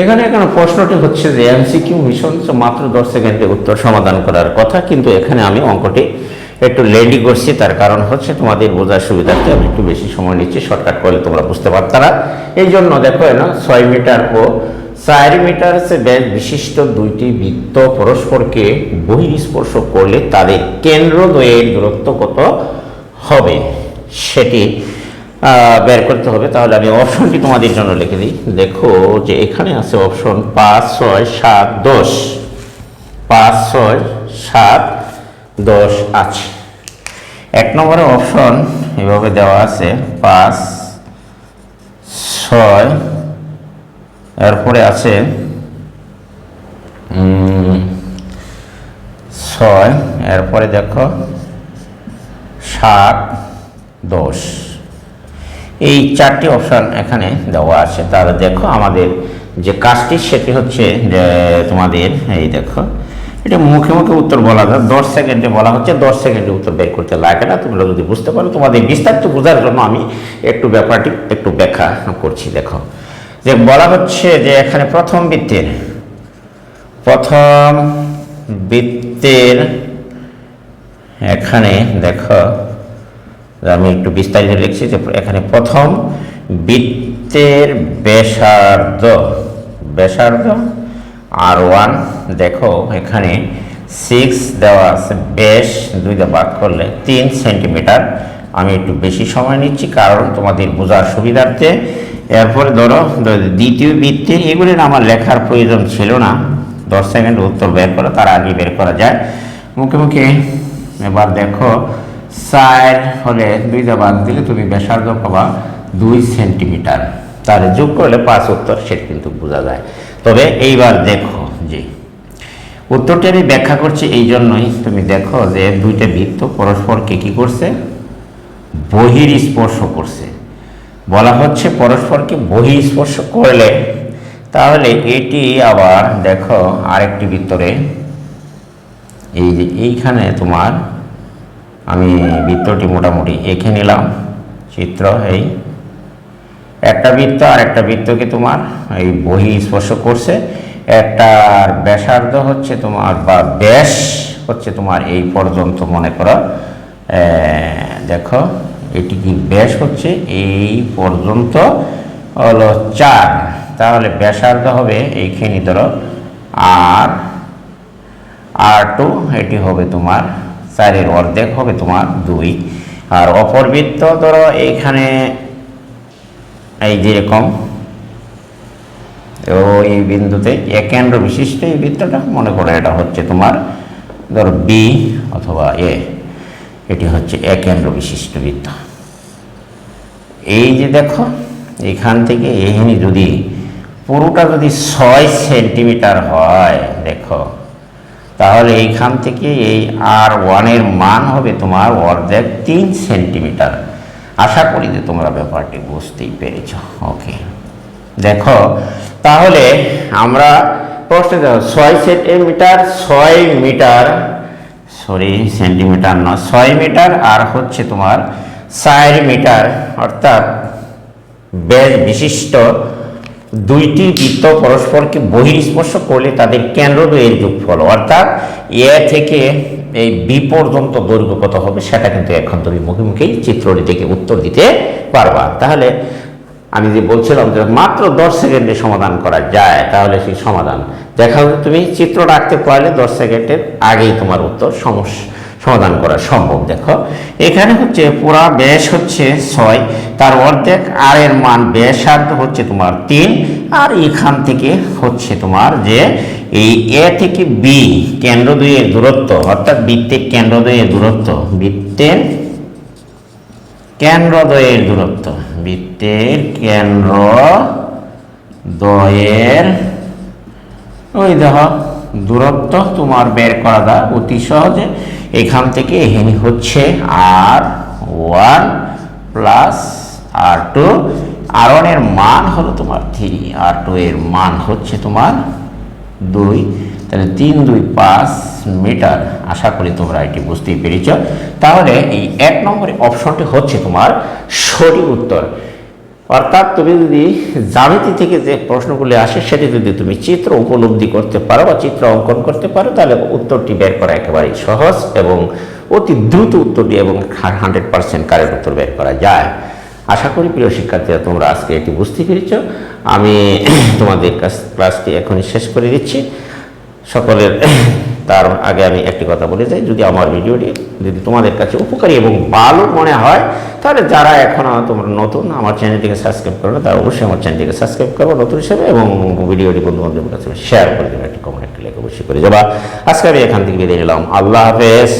এখানে প্রশ্নটি হচ্ছে যে এমসিকিউ মিশন মাত্র 10 সেকেন্ডে উত্তর সমাধান করার কথা, কিন্তু এখানে আমি অঙ্কটি একটু লেডি করছি। তার কারণ হচ্ছে তোমাদের বোঝার সুবিধার্থে আমি একটু বেশি সময় নিচ্ছি, শর্টকাট করলে তোমরা বুঝতে পারতা না। এই জন্য দেখো 6 মিটার ও 4 মিটার ব্যাস বিশিষ্ট দুইটি বৃত্ত পরস্পরকে বহিঃস্পর্শ করলে তাদের কেন্দ্রদ্বয়ের দূরত্ব কত হবে সেটি বের করতে হবে। তাহলে আমি অপশনটি তোমাদের জন্য লিখে দিই। দেখো যে এখানে আছে অপশন 5, 6, 7, 10। 5, 6, 7, 10 আছে। 1 নম্বরে অপশন এভাবে দেওয়া আছে 5, 6, এরপরে আছে 6, এরপরে দেখো 7, 10। এই 4টি অপশন এখানে দেওয়া আছে। তাহলে দেখো আমাদের যে কাজটি সেটি হচ্ছে যে তোমাদের এই দেখো এটা মুখে মুখে উত্তর বলা যায়, 10 সেকেন্ডে বলা হচ্ছে, 10 সেকেন্ডে উত্তর বের করতে লাগে না। তোমরা যদি বুঝতে পারো, তোমাদের বিস্তারিত বোঝার জন্য আমি একটু ব্যাপারটি একটু ব্যাখ্যা করছি। দেখো যে বলা হচ্ছে যে এখানে প্রথম বৃত্তের এখানে দেখো আমি একটু বিস্তারিত লিখছি যে এখানে প্রথম বৃত্তের ব্যাসার্ধ R1 দেখো এখানে 6 দেওয়া আছে, ব্যাস 2 দিয়ে ভাগ করলে 3 সেন্টিমিটার। আমি একটু বেশি সময় নিচ্ছি কারণ তোমাদের বোঝার সুবিধার্থে। এরপরে ধরো দ্বিতীয় বৃত্তে, এগুলির আমার লেখার প্রয়োজন ছিল না, 10 সেকেন্ড উত্তর বের করা, তার আগে বের করা যায় মুখে মুখে। এবার দেখো 4 হলে 2 দিয়ে ভাগ দিলে তুমি ব্যাসার্ধ পাবা 2 সেন্টিমিটার, তাহলে যোগ করলে 5 উত্তর, সেটা কিন্তু বোঝা যায়। তবে এইবার দেখো যে উত্তরটি আমি ব্যাখ্যা করছি এই জন্যই, তুমি দেখো যে দুইটা বৃত্ত পরস্পরকে কি করছে, বহিঃস্পর্শ করছে। বলা হচ্ছে পরস্পরকে বহিঃস্পর্শ করলে তাহলে এটি আবার দেখো আরেকটি বৃত্তরে এই যে এইখানে তোমার আমি বৃত্তটি মোটামুটি এঁকে নিলাম চিত্র। এই একটা বৃত্ত আর একটা বৃত্তকে তোমার এই বহিঃস্পর্শ করছে। একটার ব্যাসার্ধ হচ্ছে তোমার বা ব্যাস হচ্ছে তোমার এই পর্যন্ত, মনে করো দেখো এটি কি ব্যাস হচ্ছে এই পর্যন্ত হলো 4, তাহলে ব্যাসার্ধ হবে এইখানে ধরো R2, এটি হবে তোমার 4-এর অর্ধেক হবে তোমার 2। আর অপর বৃত্ত ধরো এইখানে এই যেরকম ওই বিন্দুতে কেন্দ্র বিশিষ্ট এই বৃত্তটা, মনে করো এটা হচ্ছে তোমার ধরো B অথবা A, এটি হচ্ছে কেন্দ্র বিশিষ্ট বৃত্ত। এই যে দেখো এখান থেকে এখানে যদি পুরোটা যদি 6 সেন্টিমিটার হয় দেখো, তাহলে এইখান থেকে এই R1 এর মান হবে তোমার অর্ধেক 3 সেন্টিমিটার। আশা করি যে তোমরা ব্যাপারটি বুঝতেই পেরেছ। ওকে, দেখো তাহলে আমরা প্রশ্নে 6 সেন্টিমিটার না 6 মিটার আর হচ্ছে তোমার 4 মিটার, অর্থাৎ ব্যাস বিশিষ্ট দুইটি বৃত্ত পরস্পরকে বহিঃস্পর্শ করলে তাদের কেন্দ্রদ্বয়ের যোগফল, অর্থাৎ এ থেকে এই বি পর্যন্ত দৈর্ঘ্য কত হবে সেটা কিন্তু এখন তুমি মুখে মুখেই চিত্রটি থেকে উত্তর দিতে পারবা। তাহলে আমি যে বলছিলাম যে মাত্র 10 সেকেন্ডে সমাধান করা যায়, তাহলে সেই সমাধান দেখা যাবে তুমি চিত্র রাখতে পারলে 10 সেকেন্ডের আগেই তোমার উত্তর সমাধান করা সম্ভব। দেখো এখানে হচ্ছে পুরা ব্যাস হচ্ছে 6, তার অর্ধেক আর এর মান ব্যাসার্ধ হচ্ছে তোমার 3, আর এখান থেকে হচ্ছে তোমার যে এই এ থেকে বি কেন্দ্রদ্বয়ের দূরত্ব, অর্থাৎ বৃত্তের কেন্দ্রদ্বয়ের দূরত্ব, বৃত্তের কেন্দ্রদ্বয়ের ওই দেখো দূরত্ব তোমার বের করা যায় অতি সহজে। এখান থেকে এখানে হচ্ছে R1 প্লাস R2, R1 এর মান হলো তোমার 3, R2 এর মান হচ্ছে তোমার 2, তাহলে 3, 2, 5 মিটার। আশা করি তোমরা এটি বুঝতেই পেরেছ। তাহলে এই 1 নম্বরের অপশনটি হচ্ছে তোমার সঠিক উত্তর। অর্থাৎ তুমি যদি জ্যামিতি থেকে যে প্রশ্নগুলি আসে সেটি যদি তুমি চিত্র উপলব্ধি করতে পারো বা চিত্র অঙ্কন করতে পারো, তাহলে উত্তরটি বের করা একেবারেই সহজ এবং অতি দ্রুত উত্তরটি এবং 100% কারেক্ট উত্তর বের করা যায়। আশা করি প্রিয় শিক্ষার্থীরা তোমরা আজকে এটি বুঝতে পেরেছ। আমি তোমাদের ক্লাসটি এখনই শেষ করে দিচ্ছি সকলের। তার আগে আমি একটি কথা বলে যাই, যদি আমার ভিডিওটি যদি তোমাদের কাছে উপকারী এবং ভালো মনে হয়, তাহলে যারা এখনও তোমরা নতুন আমার চ্যানেলটিকে সাবস্ক্রাইব করো, তারা অবশ্যই আমার চ্যানেলটিকে সাবস্ক্রাইব করবো নতুন হিসেবে, এবং ভিডিওটি বন্ধু বান্ধবের কাছে শেয়ার করে দেবে, একটি কমেন্ট একটি লেখা অবশ্যই করে যাবা। আজকে আমি এখান থেকে বিদায় নিলাম। আল্লাহ হাফেজ।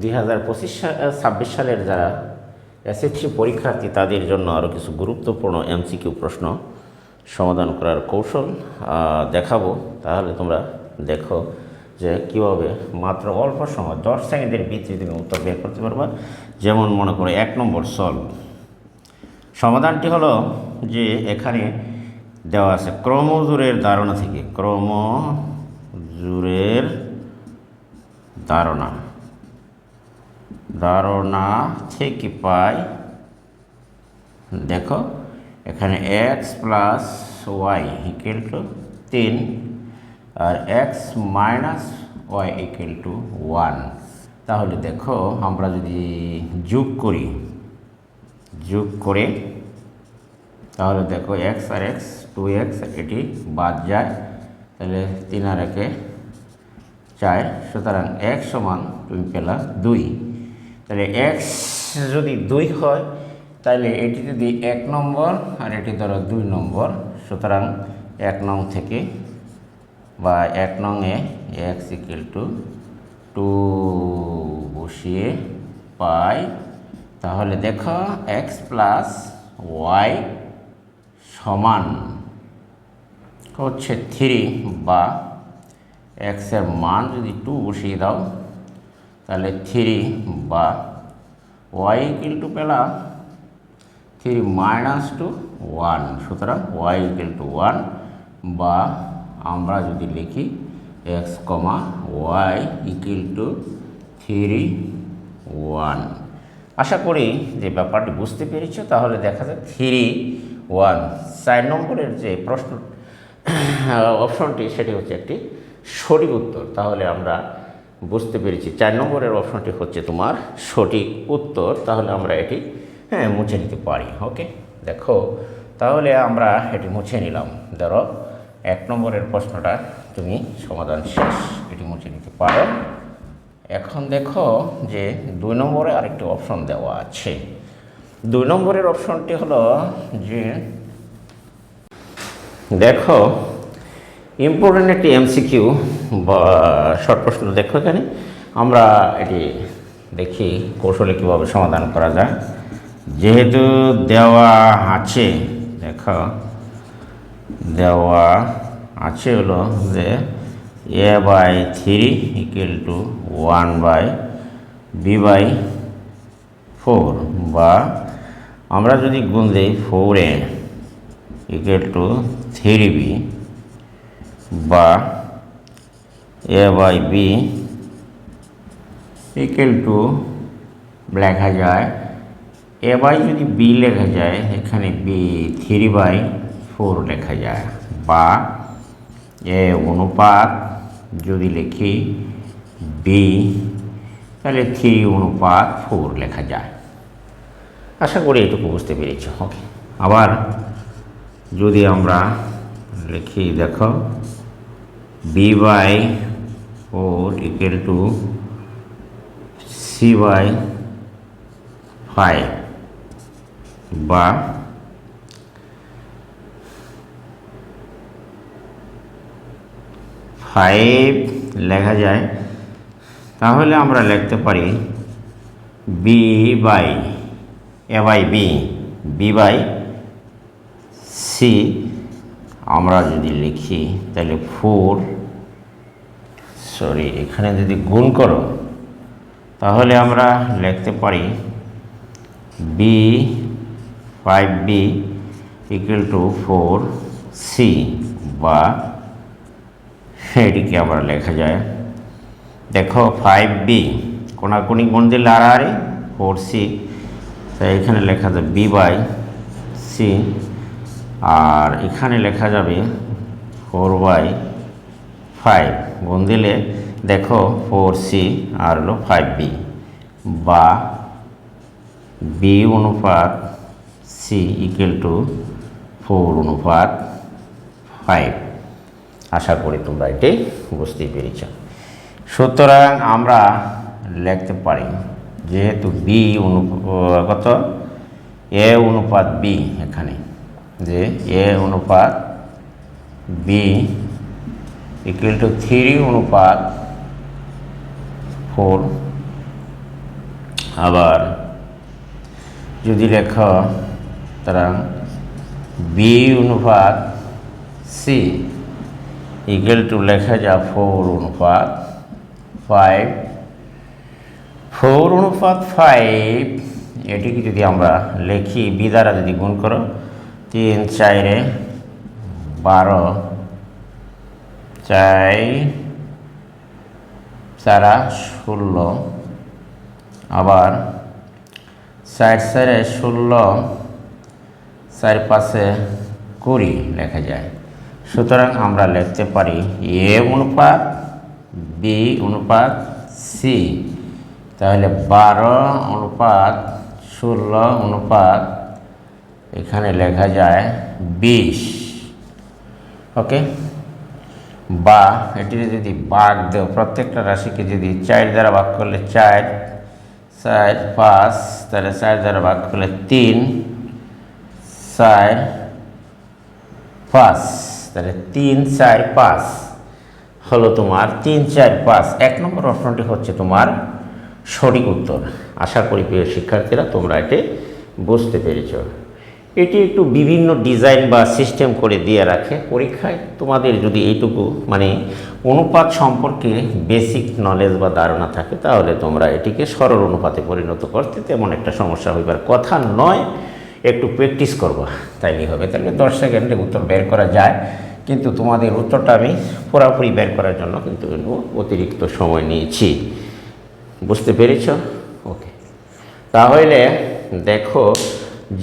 2025-26 সালের যারা এসএসসি পরীক্ষার্থী, তাদের জন্য আরও কিছু গুরুত্বপূর্ণ এমসিকিউ প্রশ্ন সমাধান করার কৌশল দেখাবো। তাহলে তোমরা দেখো যে কীভাবে মাত্র অল্প সময় 10 সেকেন্ডের ভিতরে তুমি উত্তর বের করতে পারবা। যেমন মনে করো 1 নম্বর সলভ। সমাধানটি হলো যে এখানে দেওয়া আছে ক্রমজোরের ধারণা থেকে, ক্রমজোরের ধারণা থেকে পাই, দেখো এখানে x plus y equal to 3 আর x minus y equal to 1। তাহলে দেখো আমরা যদি যোগ করে তাহলে দেখো x আর x 2x এটি বাদ যায়, তাহলে 3 আর 1 4, সুতরাং x সমান তুমি পেলা 2। তাহলে x যদি 2 হয়, তাহলে এটি যদি 1 নম্বর আর এটি ধরো 2 নম্বর, সুতরাং 1 নং থেকে বা 1 নং এ x ইকুয়াল টু 2 বসিয়ে পাই। তাহলে দেখো x প্লাস ওয়াই সমান হচ্ছে 3, বা x এর মান যদি 2 বসিয়ে দাও, তাহলে 3 বা y ইকুয়াল টু পেলাম 3 মাইনাস 2 1, সুতরাং y ইকুয়াল টু 1, বা আমরা যদি লিখি x comma y equal to 3 1। আশা করি যে ব্যাপারটি বুঝতে পেরেছ। তাহলে দেখা যায় 3 1 4 নম্বরের যে প্রশ্ন অপশনটি, সেটি হচ্ছে একটি সঠিক উত্তর। তাহলে আমরা বুঝতে পেরেছি 4 নম্বরের অপশনটি হচ্ছে তোমার সঠিক উত্তর। তাহলে আমরা এটি মুছে নিতে পারি। ওকে, দেখো তাহলে আমরা এটি মুছে নিলাম। ধরো 1 নম্বরের প্রশ্নটা তুমি সমাধান শেষ, এটি মুছে নিতে পারো। এখন দেখো যে 2 নম্বরে আরেকটি অপশন দেওয়া আছে। 2 নম্বরের অপশনটি হলো যে দেখো ইম্পর্টেন্ট একটি এমসিকিউ বা শর্ট প্রশ্ন। দেখো এখানে আমরা এটি দেখি কৌশলে কীভাবে সমাধান করা যায়। যেহেতু দেওয়া আছে, দেখো দেওয়া আছে হলো যে a/3 ইকুয়াল টু 1/b/4, বা আমরা যদি গুণ দিই 4a ইকুয়াল টু 3b, বা a/b ইকুয়াল টু লেখা যায় a/ যদি b লেখা যায়, এখানে b 3/4 লেখা যায়, বা এ অনুপাত যদি লিখি b, তাহলে 3/4 লেখা যায়। আশা করি এটুকু বুঝতে পেরেছ। ওকে, আবার যদি আমরা লিখি, দেখো b/4 ইকুয়াল টু c/5, বা ফাইভ লেখা যায়। তাহলে আমরা লিখতে পারি b/a/b, b/c/5 সি আমরা যদি লিখি তাহলে এখানে যদি গুণ করো তাহলে আমরা লিখতে পারি B 5b equal to 4c, বা এটিকে আমরা লেখা যায়, দেখো 5b কোনাকুনি গুণ দিলে আর 4c, তাই এখানে লেখা যাবে b বাই c, আর এখানে লেখা যাবে 4 বাই 5 গুণ দিলে দেখো 4c আর হলো 5b, বা b অনুপাত c ইকুয়াল টু 4 অনুপাত 5। আশা করি তোমরা এটি বুঝতেই পেরেছ। সুতরাং আমরা লিখতে পারি যেহেতু কত a অনুপাত b, এখানে যে a অনুপাত b ইকুয়াল টু 3 অনুপাত 4, আবার যদি লেখা সুতরাং b অনুপাত c ইকুয়াল টু লেখা যা 4 অনুপাত 5, 4 অনুপাত 5 এটিকে যদি আমরা লিখি বি দ্বারা যদি গুণ করো 3 4 12, 4 4 16, আবার 4 4 16, 4 5 20 লেখা যায়। সুতরাং আমরা লিখতে পারি a অনুপাত b অনুপাত c, তাহলে 12 অনুপাত 16 অনুপাত এখানে লেখা যায় 20। ওকে, বা এটি যদি ভাগ দেও, প্রত্যেকটা রাশিকে যদি 4 দ্বারা ভাগ করলে 4 4 5, তাহলে 4 দ্বারা ভাগ করলে 3 4 5, তাহলে 3 4 5 হলো তোমার 3 4 5। 1 নম্বর অপশনটি হচ্ছে তোমার সঠিক উত্তর। আশা করি প্রিয় শিক্ষার্থীরা তোমরা এটি বুঝতে পেরেছ। এটি একটু বিভিন্ন ডিজাইন বা সিস্টেম করে দিয়ে রাখে পরীক্ষায়। তোমাদের যদি এইটুকু মানে অনুপাত সম্পর্কে বেসিক নলেজ বা ধারণা থাকে তাহলে তোমরা এটিকে সরল অনুপাতে পরিণত করতে তেমন একটা সমস্যা হইবার কথা নয়। একটু প্র্যাকটিস করবা তাইলেই হবে। তাহলে 10 সেকেন্ডে উত্তর বের করা যায়, কিন্তু তোমাদের উত্তরটা আমি পুরোপুরি বের করার জন্য কিন্তু অতিরিক্ত সময় নিয়েছি। বুঝতে পেরেছ? ওকে, তাহলে দেখো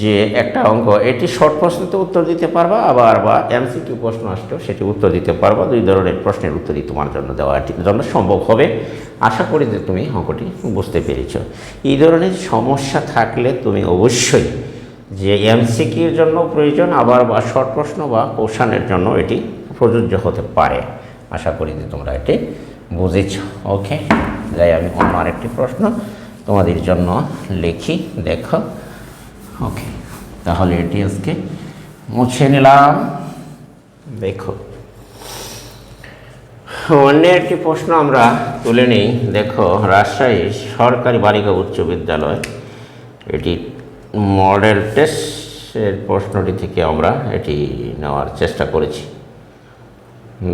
যে একটা অঙ্ক, এটি শর্ট প্রশ্নতে উত্তর দিতে পারবা, আবার বা এমসিকিউ প্রশ্ন আসলেও সেটি উত্তর দিতে পারবা। 2 ধরনের প্রশ্নের উত্তরই তোমার জন্য দেওয়া জন্য সম্ভব হবে। আশা করি যে তুমি অঙ্কটি বুঝতে পেরেছ। এই ধরনের সমস্যা থাকলে তুমি অবশ্যই যে এমসিকিউর জন্য প্রয়োজন, আবার বা শর্ট প্রশ্ন বা কোশ্চেনের জন্য এটি প্রযোজ্য হতে পারে। আশা করি যে তোমরা এটি বুঝেছ। ওকে, যাই আমি অন্য আরেকটি প্রশ্ন তোমাদের জন্য লিখি, দেখো। ওকে, তাহলে এটি আজকে মুছে নিলাম। দেখো অন্য একটি প্রশ্ন আমরা তুলে নিই। দেখো রাজশাহী সরকারি বালিকা উচ্চ বিদ্যালয়, এটি মডেল টেস্টের প্রশ্নটি থেকে আমরা এটি নেওয়ার চেষ্টা করেছি।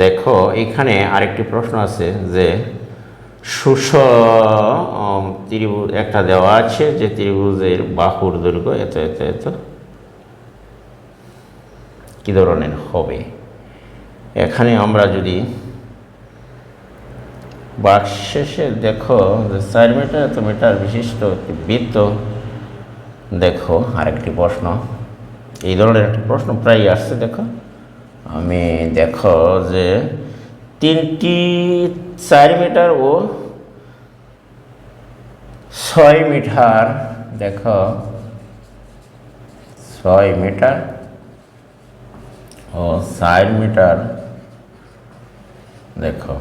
দেখো এখানে আরেকটি প্রশ্ন আছে যে ত্রিভুজ একটা দেওয়া আছে, যে ত্রিভুজের বাহুর দৈর্ঘ্য এত এত এত কি ধরনের হবে। এখানে আমরা যদি বাক্সেসে দেখো যে 4 মিটার এত মিটার বিশিষ্ট একটি বৃত্ত। দেখো আরেকটি প্রশ্ন, এই ধরনের একটি প্রশ্ন প্রায় আসছে। দেখো আমি দেখো যে 3টি 4 মিটার ও 6 মিটার, দেখো 6 মিটার ও 4 মিটার, দেখো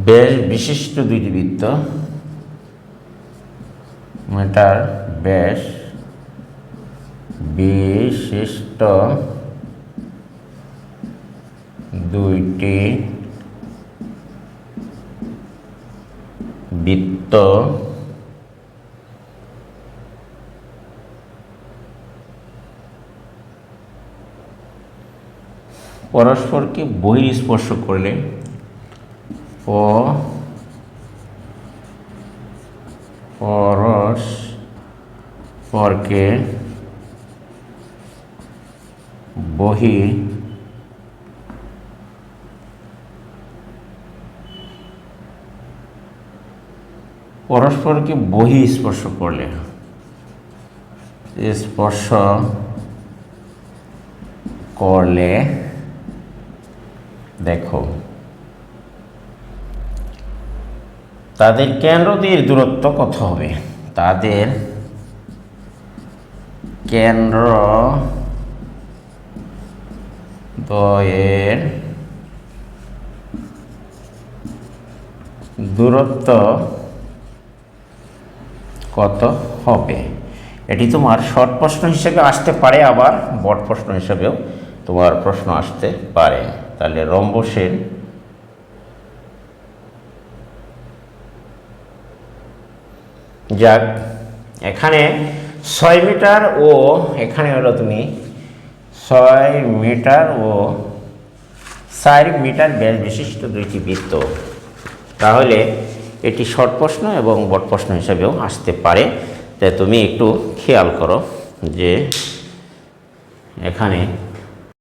ব্যাস বিশিষ্ট 2টি বৃত্ত, মিটার ব্যাস বিশিষ্ট 2টি বৃত্ত পরস্পরকে বহিঃস্পর্শ করলে পরস্পরকে বহিঃস্পর্শ করলে দেখো তাদের কেন্দ্রদ্বয়ের দূরত্ব কত হবে? তাদের কেন্দ্রদ্বয়ের দূরত্ব কত হবে? এটি তোমার শর্ট প্রশ্ন হিসেবে আসতে পারে, আবার বড় প্রশ্ন হিসেবেও তোমার প্রশ্ন আসতে পারে। তাহলে রম্বসের যাক, এখানে 6 মিটার ও এখানে হলো তুমি 6 মিটার ও 4 মিটার ব্যাস বিশিষ্ট দুইটি বৃত্ত, তাহলে এটি শর্ট প্রশ্ন এবং বড় প্রশ্ন হিসেবেও আসতে পারে। তাই তুমি একটু খেয়াল করো যে এখানে